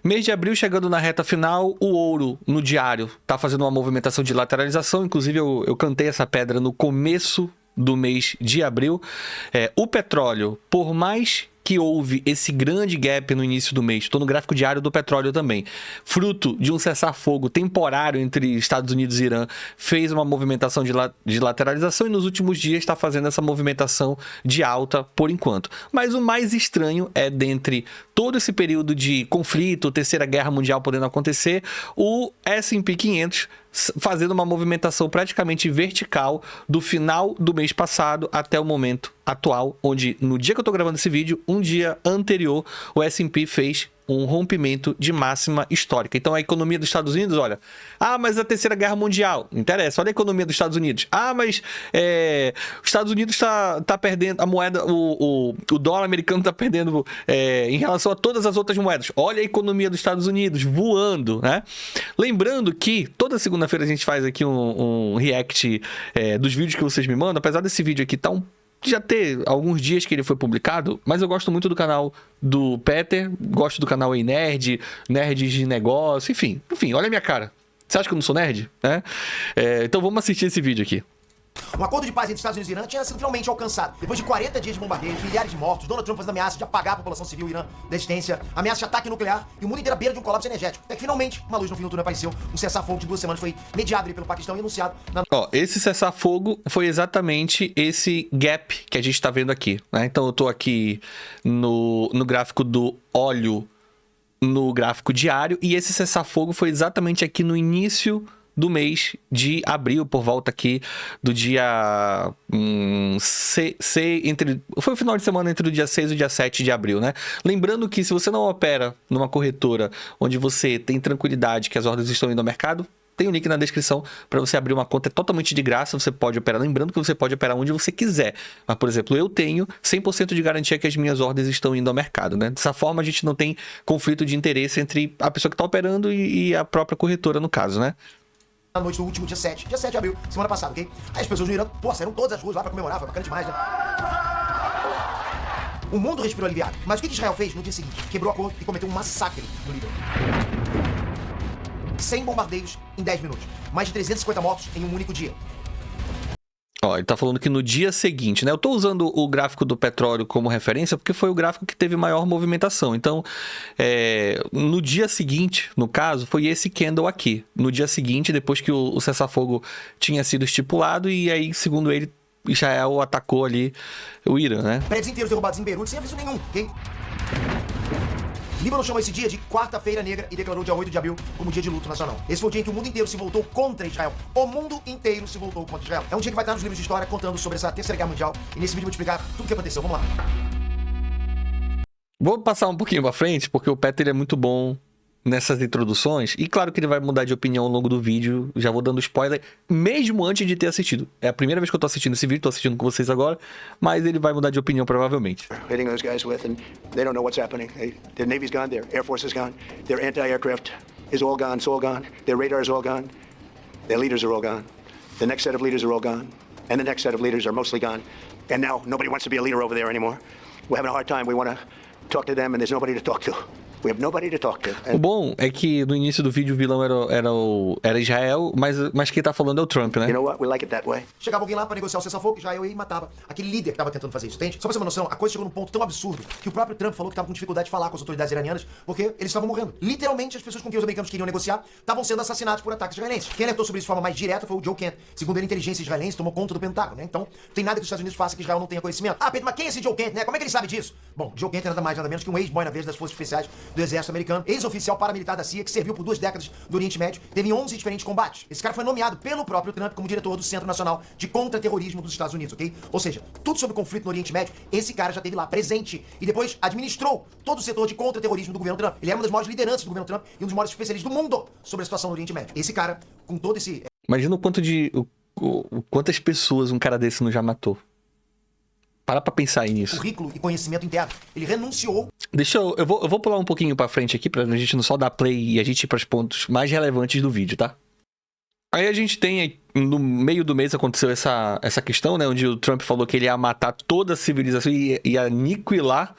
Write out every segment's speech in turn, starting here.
Mês de abril chegando na reta final, o ouro no diário tá fazendo uma movimentação de lateralização, inclusive eu cantei essa pedra no começo do mês de abril. O petróleo, por mais que houve esse grande gap no início do mês, estou no gráfico diário do petróleo também, fruto de um cessar-fogo temporário entre Estados Unidos e Irã, fez uma movimentação de lateralização e nos últimos dias está fazendo essa movimentação de alta por enquanto. Mas o mais estranho é, dentre todo esse período de conflito, Terceira Guerra Mundial podendo acontecer, o S&P 500 fazendo uma movimentação praticamente vertical do final do mês passado até o momento atual, onde no dia que eu estou gravando esse vídeo, um dia anterior, o S&P fez um rompimento de máxima histórica. Então a economia dos Estados Unidos, olha, mas a Terceira Guerra Mundial, interessa, olha a economia dos Estados Unidos, mas os Estados Unidos está perdendo, a moeda, o dólar americano está perdendo em relação a todas as outras moedas, olha a economia dos Estados Unidos voando, né? Lembrando que toda segunda-feira a gente faz aqui um react dos vídeos que vocês me mandam, apesar desse vídeo aqui já ter alguns dias que ele foi publicado, mas eu gosto muito do canal do Peter, gosto do canal aí Nerd, Nerds de Negócio, enfim, olha a minha cara. Você acha que eu não sou nerd? Então vamos assistir esse vídeo aqui. Um acordo de paz entre Estados Unidos e Irã tinha sido finalmente alcançado. Depois de 40 dias de bombardeios, milhares de mortos, Donald Trump fazendo ameaça de apagar a população civil irã da existência, ameaça de ataque nuclear e o mundo inteiro à beira de um colapso energético. Até que finalmente, uma luz no fim do túnel apareceu, um cessar-fogo de 2 semanas foi mediado ali pelo Paquistão e anunciado na... Esse cessar-fogo foi exatamente esse gap que a gente está vendo aqui, né? Então eu tô aqui no gráfico do óleo, no gráfico diário, e esse cessar-fogo foi exatamente aqui no início do mês de abril, por volta aqui do dia foi o final de semana entre o dia 6 e o dia 7 de abril, né? Lembrando que se você não opera numa corretora onde você tem tranquilidade que as ordens estão indo ao mercado, tem um link na descrição para você abrir uma conta, é totalmente de graça, você pode operar. Lembrando que você pode operar onde você quiser. Mas, por exemplo, eu tenho 100% de garantia que as minhas ordens estão indo ao mercado, né? Dessa forma, a gente não tem conflito de interesse entre a pessoa que está operando e a própria corretora, no caso, né? Na noite do último dia 7 de abril, semana passada, ok? Aí as pessoas no Irã, saíram todas as ruas lá pra comemorar, foi bacana demais, né? O mundo respirou aliviado. Mas o que Israel fez no dia seguinte? Quebrou o acordo e cometeu um massacre no Líbano. 100 bombardeios em 10 minutos. Mais de 350 mortos em um único dia. Ele tá falando que no dia seguinte, né? Eu tô usando o gráfico do petróleo como referência porque foi o gráfico que teve maior movimentação. Então, no dia seguinte, no caso, foi esse candle aqui. No dia seguinte, depois que o cessar-fogo tinha sido estipulado, e aí, segundo ele, Israel atacou ali o Irã, né? Prédios inteiros derrubados em Beirute sem aviso nenhum, ok? Líbano chamou esse dia de Quarta-feira Negra e declarou dia 8 de abril como dia de luto nacional. Esse foi o dia em que o mundo inteiro se voltou contra Israel. O mundo inteiro se voltou contra Israel. É um dia que vai estar nos livros de história contando sobre essa Terceira Guerra Mundial. E nesse vídeo eu vou te explicar tudo o que aconteceu. Vamos lá. Vou passar um pouquinho pra frente, porque o Peter é muito bom nessas introduções. E claro que ele vai mudar de opinião ao longo do vídeo. Já vou dando spoiler, mesmo antes de ter assistido. É a primeira vez que eu tô assistindo esse vídeo, tô assistindo com vocês agora. Mas ele vai mudar de opinião, provavelmente. Hitting those guys with, and they don't know what's happening. Their Navy's gone, their Air Force is gone, their anti-aircraft is all gone, it's all gone, their radar is all gone, their leaders are all gone, the next set of leaders are all gone, and the next set of leaders are mostly gone. And now nobody wants to be a leader over there anymore. We're having a hard time. We want to talk to them, and there's nobody to talk to. We have nobody to talk to. O bom é que no início do vídeo o vilão era Israel, mas quem tá falando é o Trump, né? You know what? We like it that way. Chegava alguém lá pra negociar o cessar-fogo, Israel ia e matava aquele líder que tava tentando fazer isso, entende? Só pra você ter uma noção, a coisa chegou num ponto tão absurdo que o próprio Trump falou que tava com dificuldade de falar com as autoridades iranianas porque eles estavam morrendo. Literalmente, as pessoas com quem os americanos queriam negociar estavam sendo assassinados por ataques israelenses. Quem alertou sobre isso de forma mais direta foi o Joe Kent. Segundo ele, a inteligência israelense tomou conta do Pentágono, né? Então, não tem nada que os Estados Unidos façam que Israel não tenha conhecimento. Pedro, mas quem é esse Joe Kent, né? Como é que ele sabe disso? Bom, Joe Kent é nada mais nada menos que um ex-boy na vez das Forças Especiais do Exército Americano, ex-oficial paramilitar da CIA, que serviu por 2 décadas do Oriente Médio, teve 11 diferentes combates. Esse cara foi nomeado pelo próprio Trump como diretor do Centro Nacional de Contra-Terrorismo dos Estados Unidos, ok? Ou seja, tudo sobre o conflito no Oriente Médio, esse cara já esteve lá presente e depois administrou todo o setor de contra-terrorismo do governo Trump. Ele era uma das maiores lideranças do governo Trump e um dos maiores especialistas do mundo sobre a situação no Oriente Médio. Esse cara, com todo esse... Imagina o quanto quantas pessoas um cara desse não já matou. Para pra pensar nisso. Currículo e conhecimento interno. Ele renunciou. Eu vou pular um pouquinho pra frente aqui, pra gente não só dar play e a gente ir pros pontos mais relevantes do vídeo, tá? Aí a gente tem, no meio do mês aconteceu essa questão, né? Onde o Trump falou que ele ia matar toda a civilização e ia aniquilar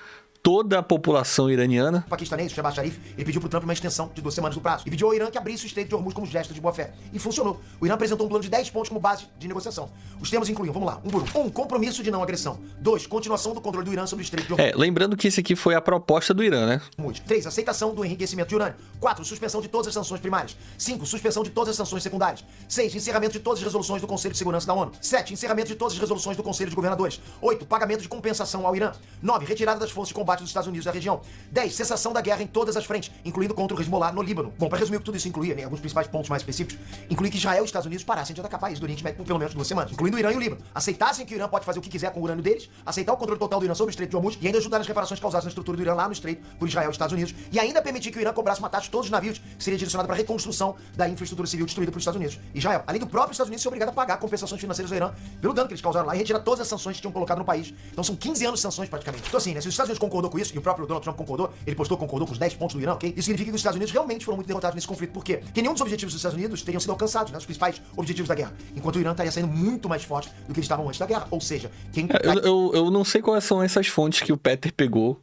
toda a população iraniana. O paquistanês, o Shehbaz Sharif, ele pediu pro Trump uma extensão de 2 semanas do prazo. E pediu ao Irã que abrisse o Estreito de Hormuz como gesto de boa-fé. E funcionou. O Irã apresentou um plano de 10 pontos como base de negociação. Os termos incluíam, vamos lá, um por um. 1. Compromisso de não agressão. 2. Continuação do controle do Irã sobre o Estreito de Hormuz. Lembrando que esse aqui foi a proposta do Irã, né? 3. Aceitação do enriquecimento de urânio. 4. Suspensão de todas as sanções primárias. 5. Suspensão de todas as sanções secundárias. 6. Encerramento de todas as resoluções do Conselho de Segurança da ONU. 7. Encerramento de todas as resoluções do Conselho de Governadores. 8. Pagamento de compensação ao Irã. 9. Retirada das forças de combate dos Estados Unidos da região. 10. Cessação da guerra em todas as frentes, incluindo contra o Hezbollah no Líbano. Bom, para resumir o que tudo isso incluía, né, alguns principais pontos mais específicos, inclui que Israel e os Estados Unidos parassem de atacar países do Oriente Médio por pelo menos 2 semanas, incluindo o Irã e o Líbano. Aceitassem que o Irã pode fazer o que quiser com o urânio deles, aceitar o controle total do Irã sobre o Estreito de Hormuz e ainda ajudar nas reparações causadas na estrutura do Irã lá no Estreito por Israel e Estados Unidos, e ainda permitir que o Irã cobrasse uma taxa de todos os navios que seria direcionada para a reconstrução da infraestrutura civil destruída pelos Estados Unidos. Israel, além do próprio Estados Unidos, ser obrigado a pagar compensações financeiras ao Irã pelo dano que eles causaram lá e retirar todas as sanções que tinham colocado no país. Então são 15 anos de sanções praticamente. Então assim, né, se os Estados Unidos concordou com isso, e o próprio Donald Trump concordou, ele concordou com os 10 pontos do Irã, ok? Isso significa que os Estados Unidos realmente foram muito derrotados nesse conflito. Por quê? Porque nenhum dos objetivos dos Estados Unidos teriam sido alcançados, né? Os principais objetivos da guerra. Enquanto o Irã estaria saindo muito mais forte do que eles estavam antes da guerra. Ou seja, quem... Eu não sei quais são essas fontes que o Peter pegou,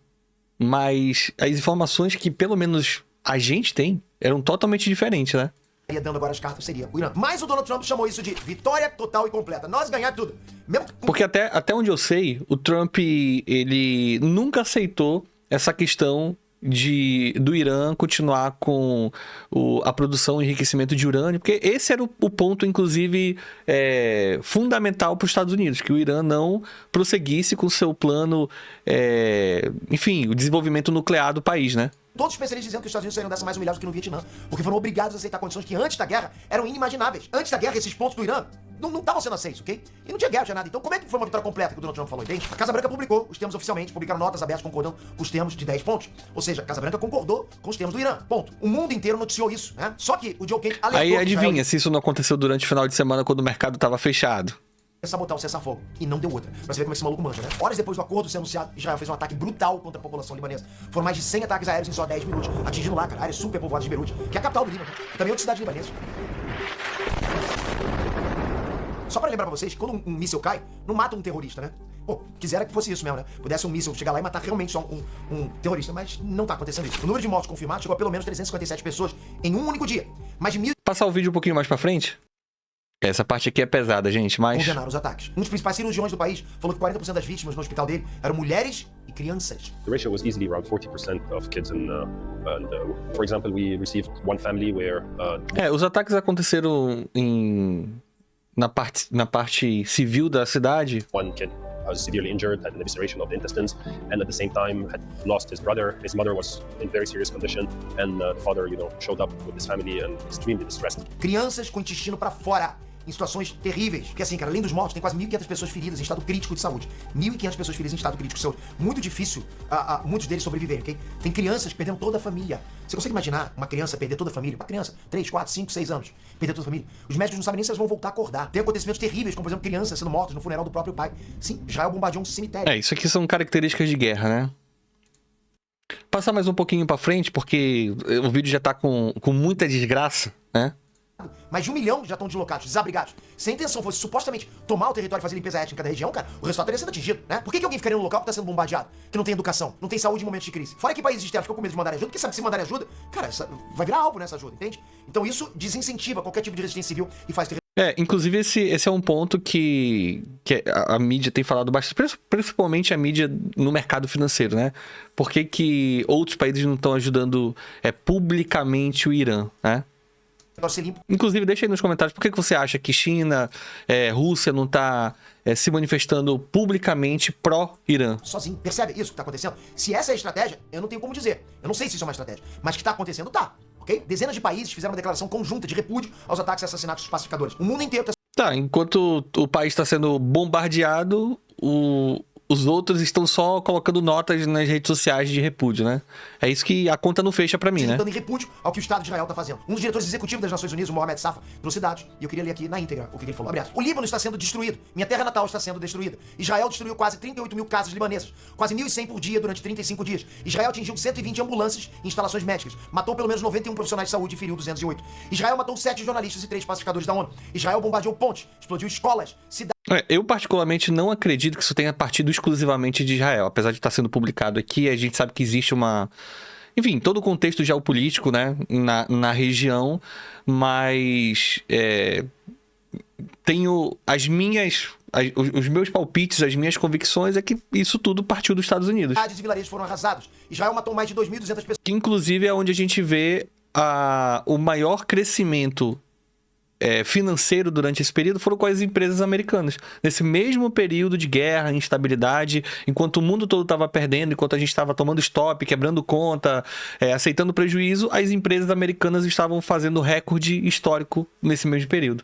mas as informações que pelo menos a gente tem eram totalmente diferentes, né? dando agora as cartas seria o Irã. Mas o Donald Trump chamou isso de vitória total e completa. Nós ganhar tudo. Mesmo... Porque até onde eu sei, o Trump, ele nunca aceitou essa questão do Irã continuar com a produção e enriquecimento de urânio, porque esse era o ponto, inclusive, fundamental para os Estados Unidos, que o Irã não prosseguisse com o seu plano, enfim, o desenvolvimento nuclear do país, né? Todos os especialistas dizendo que os Estados Unidos saíram dessa mais humilhados do que no Vietnã, porque foram obrigados a aceitar condições que antes da guerra eram inimagináveis. Antes da guerra, esses pontos do Irã não estavam sendo aceitos, ok? E não tinha guerra, não tinha nada. Então como é que foi uma vitória completa que o Donald Trump falou, entende? A Casa Branca publicou os termos oficialmente, publicaram notas abertas concordando com os termos de 10 pontos. Ou seja, a Casa Branca concordou com os termos do Irã, ponto. O mundo inteiro noticiou isso, né? Só que o Joe Kent alertou... Aí adivinha se isso não aconteceu durante o final de semana quando o mercado estava fechado. Sabotar o cessar-fogo. E não deu outra. Pra você ver como esse maluco manja, né? Horas depois do acordo ser anunciado, Israel fez um ataque brutal contra a população libanesa. Foram mais de 100 ataques aéreos em só 10 minutos, atingindo lá, cara, a área super povoada de Beirute, que é a capital do Líbano. Também outra cidade libanesa. Só pra lembrar pra vocês, quando um míssil cai, não mata um terrorista, né? Pô, quisera que fosse isso mesmo, né? Pudesse um míssil chegar lá e matar realmente só um terrorista, mas não tá acontecendo isso. O número de mortos confirmados chegou a pelo menos 357 pessoas em um único dia. Mais de 1.000... Passar o vídeo um pouquinho mais pra frente? Essa parte aqui é pesada, gente, mas... condenaram os ataques. Um dos principais cirurgiões do país falou que 40% das vítimas no hospital dele eram mulheres e crianças. The ratio was easily around 40% of kids for example, we received one family where... os ataques aconteceram na parte civil da cidade. One kid was severely injured, had an evisceration of the intestines, and at the same time had lost his brother. His mother was in very serious condition, and the father, showed up with his family and extremely distressed. Crianças com intestino pra fora, em situações terríveis. Porque assim, cara, além dos mortos, tem quase 1.500 pessoas feridas em estado crítico de saúde. 1.500 pessoas feridas em estado crítico de saúde. Muito difícil, muitos deles sobreviverem, ok? Tem crianças que perderam toda a família. Você consegue imaginar uma criança perder toda a família? Uma criança, 3, 4, 5, 6 anos, perder toda a família. Os médicos não sabem nem se elas vão voltar a acordar. Tem acontecimentos terríveis, como por exemplo, crianças sendo mortas no funeral do próprio pai. Sim, Israel bombardeou um cemitério. Isso aqui são características de guerra, né? Passar mais um pouquinho pra frente, porque o vídeo já tá com muita desgraça, né? Mais de 1 milhão já estão deslocados, desabrigados. Se a intenção fosse supostamente tomar o território e fazer limpeza étnica da região, cara, o resultado teria sido atingido, né? Por que alguém ficaria no local que tá sendo bombardeado? Que não tem educação, não tem saúde em momentos de crise? Fora que países externos ficam com medo de mandar ajuda, porque sabe que se mandar ajuda, cara, vai virar alvo nessa ajuda, entende? Então isso desincentiva qualquer tipo de resistência civil e faz... Inclusive esse é um ponto que a mídia tem falado bastante, principalmente a mídia no mercado financeiro, né? Por que outros países não estão ajudando publicamente o Irã, né? Inclusive, deixa aí nos comentários por que você acha que China, Rússia não tá se manifestando publicamente pró-Irã. Sozinho, percebe isso que tá acontecendo? Se essa é a estratégia, eu não tenho como dizer. Eu não sei se isso é uma estratégia, mas que tá acontecendo, tá. Ok? Dezenas de países fizeram uma declaração conjunta de repúdio aos ataques e assassinatos dos pacificadores. O mundo inteiro tá... enquanto o país está sendo bombardeado, os outros estão só colocando notas nas redes sociais de repúdio, né? É isso que a conta não fecha pra mim, né? Dando em repúdio ao que o Estado de Israel tá fazendo. Um dos diretores executivos das Nações Unidas, o Mohamed Safa, trouxe dados, e eu queria ler aqui na íntegra o que ele falou. Abre aspas. O Líbano está sendo destruído. Minha terra natal está sendo destruída. Israel destruiu quase 38 mil casas libanesas. Quase 1.100 por dia durante 35 dias. Israel atingiu 120 ambulâncias e instalações médicas. Matou pelo menos 91 profissionais de saúde e feriu 208. Israel matou 7 jornalistas e 3 pacificadores da ONU. Israel bombardeou pontes, explodiu escolas, cidades... Eu particularmente não acredito que isso tenha partido exclusivamente de Israel, apesar de estar sendo publicado aqui, a gente sabe que existe enfim, todo o contexto geopolítico, né, na região, mas tenho os meus palpites, as minhas convicções é que isso tudo partiu dos Estados Unidos. Cidades e vilarejos foram arrasados. Israel matou mais de 2.200 pessoas. Que inclusive é onde a gente vê o maior crescimento financeiro durante esse período foram com as empresas americanas. Nesse mesmo período de guerra, instabilidade, enquanto o mundo todo estava perdendo, enquanto a gente estava tomando stop, quebrando conta, aceitando prejuízo, as empresas americanas estavam fazendo recorde histórico nesse mesmo período.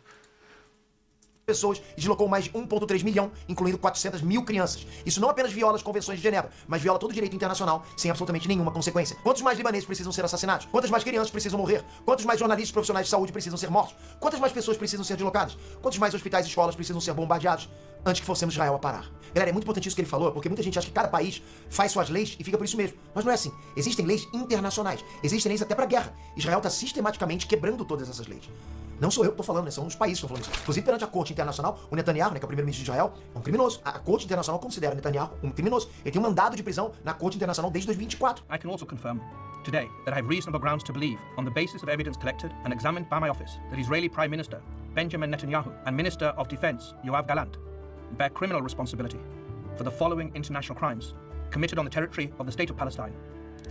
Pessoas e deslocou mais de 1,3 milhão, incluindo 400 mil crianças. Isso não apenas viola as convenções de Genebra, mas viola todo o direito internacional sem absolutamente nenhuma consequência. Quantos mais libaneses precisam ser assassinados? Quantas mais crianças precisam morrer? Quantos mais jornalistas e profissionais de saúde precisam ser mortos? Quantas mais pessoas precisam ser deslocadas? Quantos mais hospitais e escolas precisam ser bombardeados antes que fossemos Israel a parar? Galera, é muito importante isso que ele falou, porque muita gente acha que cada país faz suas leis e fica por isso mesmo. Mas não é assim. Existem leis internacionais. Existem leis até pra guerra. Israel está sistematicamente quebrando todas essas leis. Não sou eu que estou falando, né? São os países que estão falando isso. Inclusive, perante a Corte Internacional, o Netanyahu, né, que é o primeiro-ministro de Israel, é um criminoso. A Corte Internacional considera o Netanyahu um criminoso. Ele tem um mandado de prisão na Corte Internacional desde 2024. I can also confirm today that I have reasonable grounds to believe, on the basis of evidence collected and examined by my office, that Israeli Prime Minister Benjamin Netanyahu and Minister of Defense Yoav Gallant bear criminal responsibility for the following international crimes committed on the territory of the State of Palestine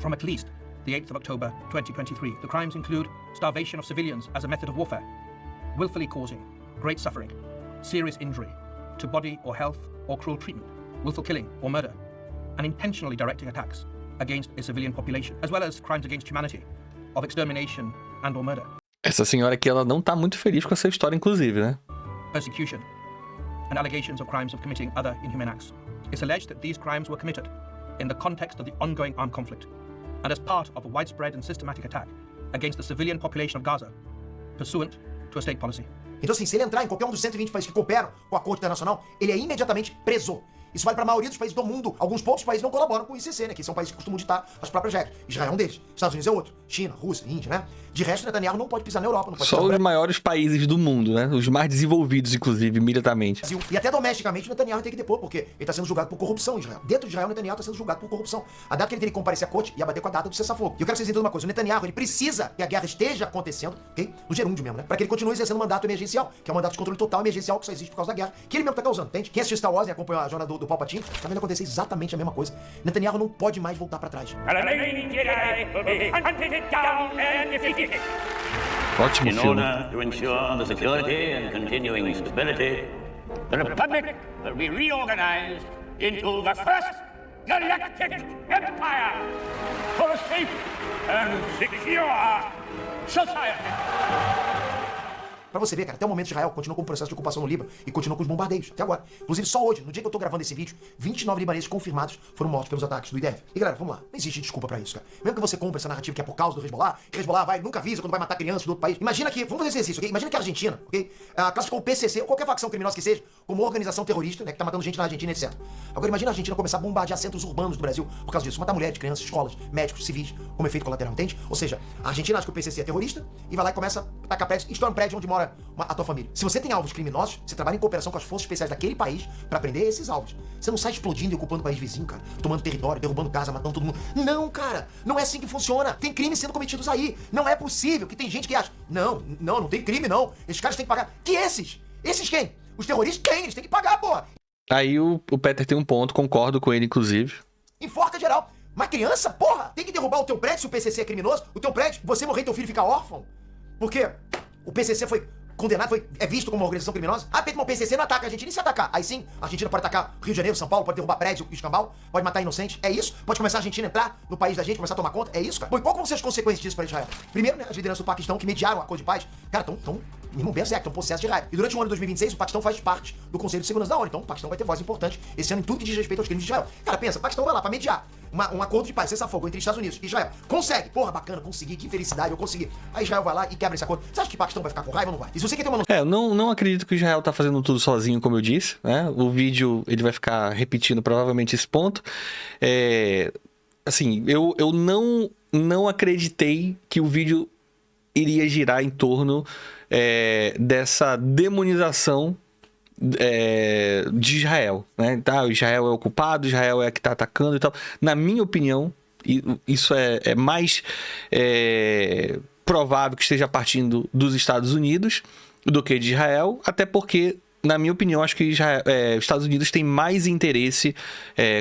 from at least the 8th of October 2023. The crimes include starvation of civilians as a method of warfare, willfully causing great suffering, serious injury to body or health or cruel treatment, willful killing or murder, and intentionally directing attacks against a civilian population, as well as crimes against humanity of extermination and or murder. Essa senhora aqui, ela não tá muito feliz com essa história, inclusive, né? Persecution and allegations of crimes of committing other inhumane acts. It's alleged that these crimes were committed in the context of the ongoing armed conflict and as part of a widespread and systematic attack against the civilian population of Gaza, pursuant to a state policy. Então, assim, se ele entrar em qualquer um dos 120 países que cooperam com a Corte Internacional, ele é imediatamente preso. Isso vale para a maioria dos países do mundo. Alguns poucos países não colaboram com o ICC, né? Que são países que costumam ditar as próprias regras. Israel é um deles. Estados Unidos é outro. China, Rússia, Índia, né? De resto, Netanyahu não pode pisar na Europa, não pode Só pisar no os maiores países do mundo, né? Os mais desenvolvidos, inclusive, militarmente. Brasil. E até domesticamente o Netanyahu tem que depor, porque ele está sendo julgado por corrupção em Israel. Dentro de Israel, o Netanyahu está sendo julgado por corrupção. A data que ele teria que comparecer à corte ia bater com a data do cessar-fogo. E eu quero que vocês entendam uma coisa. O Netanyahu, ele precisa que a guerra esteja acontecendo, ok? No gerúndio mesmo, né? Para que ele continue exercendo um mandato emergencial, que é um mandato de controle total emergencial que só existe por causa da guerra, que ele mesmo tá causando, entende? Quem assistiu Star Wars e acompanhou a jornada do Palpatine, tá vendo acontecer exatamente a mesma coisa. Netanyahu não pode mais voltar para trás. Ótimo In filme. order to ensure the security and continuing stability, the Republic will be reorganized into the first galactic empire for a safe and secure society. Pra você ver, cara, até o momento Israel continua com o processo de ocupação no Líbano e continua com os bombardeios, até agora. Inclusive, só hoje, no dia que eu tô gravando esse vídeo, 29 libaneses confirmados foram mortos pelos ataques do IDF. E galera, vamos lá, não existe desculpa pra isso, cara. Mesmo que você compre essa narrativa que é por causa do Hezbollah, que o Hezbollah nunca avisa quando vai matar crianças do outro país. Imagina que, vamos fazer esse exercício, ok? Imagina que a Argentina, ok? Classificou o PCC, ou qualquer facção criminosa que seja, como organização terrorista, né, que tá matando gente na Argentina, etc. Agora imagina a Argentina começar a bombardear centros urbanos do Brasil por causa disso. Matar mulheres, crianças, escolas, médicos, civis, como efeito colateral, entende? Ou seja, a Argentina acha que o PCC é terrorista e vai lá e começa a tacar prédios, estoura um prédio onde mora a tua família. Se você tem alvos criminosos, você trabalha em cooperação com as forças especiais daquele país pra prender esses alvos. Você não sai explodindo e ocupando o país vizinho, cara. Tomando território, derrubando casa, matando todo mundo. Não, cara. Não é assim que funciona. Tem crimes sendo cometidos aí. Não é possível que tem gente que acha, não tem crime, não. Esses caras têm que pagar. Que esses? Esses quem? Os terroristas têm, eles têm que pagar, porra. Aí o Peter tem um ponto, concordo com ele, inclusive. Enforca geral. Mas criança, porra, tem que derrubar o teu prédio se o PCC é criminoso. O teu prédio, você morrer e teu filho ficar órfão. Porque o PCC foi condenado, é visto como uma organização criminosa. Mas o PCC não ataca a Argentina, e se atacar? Aí sim, a Argentina pode atacar Rio de Janeiro, São Paulo, pode derrubar prédio e escambau, pode matar inocentes. É isso? Pode começar a Argentina a entrar no país da gente, começar a tomar conta? É isso, cara? Bom, e qual vão ser as consequências disso para Israel? Primeiro, né, as lideranças do Paquistão que mediaram o acordo de paz, cara, não pensa, estão possesso de raiva. E durante o ano de 2026, o Paquistão faz parte do Conselho de Segurança da ONU. Então, o Paquistão vai ter voz importante esse ano em tudo que diz respeito aos crimes de Israel. Cara, pensa, o Paquistão vai lá pra mediar um acordo de paz, cessar-fogo entre Estados Unidos e Israel. Consegue. Porra, bacana, consegui, que felicidade, eu consegui. Aí Israel vai lá e quebra esse acordo. Você acha que o Paquistão vai ficar com raiva ou não vai? E se você quer ter uma noção... Eu não acredito que o Israel tá fazendo tudo sozinho, como eu disse, né? O vídeo, ele vai ficar repetindo provavelmente esse ponto. Assim, eu não acreditei que o vídeo iria girar em torno dessa demonização de Israel, né? Tá, Israel é ocupado, Israel é que está atacando e tal. Na minha opinião, isso é mais provável que esteja partindo dos Estados Unidos do que de Israel, até porque, na minha opinião, acho que os Estados Unidos têm mais interesse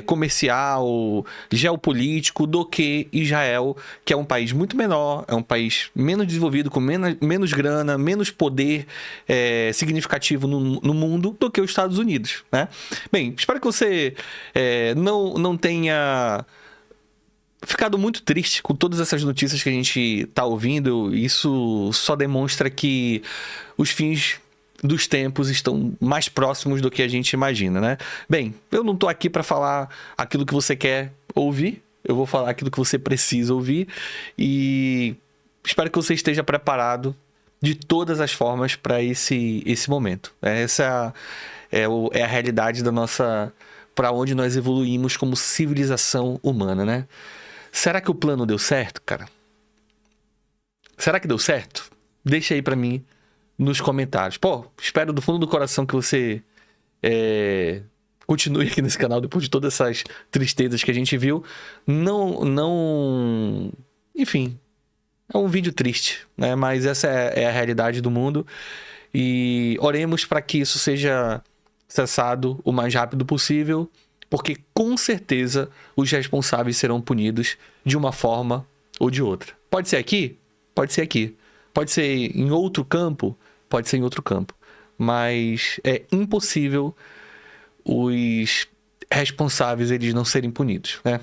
comercial, geopolítico do que Israel, que é um país muito menor, é um país menos desenvolvido, com menos grana, menos poder significativo no mundo do que os Estados Unidos, né? Bem, espero que você não tenha ficado muito triste com todas essas notícias que a gente tá ouvindo. Isso só demonstra que os fins dos tempos estão mais próximos do que a gente imagina, né? Bem, eu não tô aqui para falar aquilo que você quer ouvir, eu vou falar aquilo que você precisa ouvir e espero que você esteja preparado de todas as formas para esse momento. Essa é a realidade da nossa, para onde nós evoluímos como civilização humana, né? Será que o plano deu certo, cara? Será que deu certo? Deixa aí pra mim nos comentários. Pô, espero do fundo do coração que você continue aqui nesse canal depois de todas essas tristezas que a gente viu. Enfim, é um vídeo triste, né? Mas essa é a realidade do mundo. E oremos para que isso seja cessado o mais rápido possível, porque com certeza os responsáveis serão punidos de uma forma ou de outra. Pode ser aqui? Pode ser aqui. Pode ser em outro campo? Pode ser em outro campo. Mas é impossível os responsáveis eles não serem punidos, né?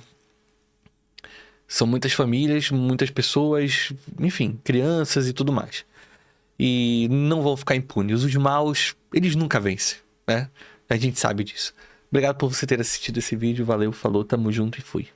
São muitas famílias, muitas pessoas, enfim, crianças e tudo mais. E não vão ficar impunes. Os maus, eles nunca vencem, né? A gente sabe disso. Obrigado por você ter assistido esse vídeo. Valeu, falou, tamo junto e fui.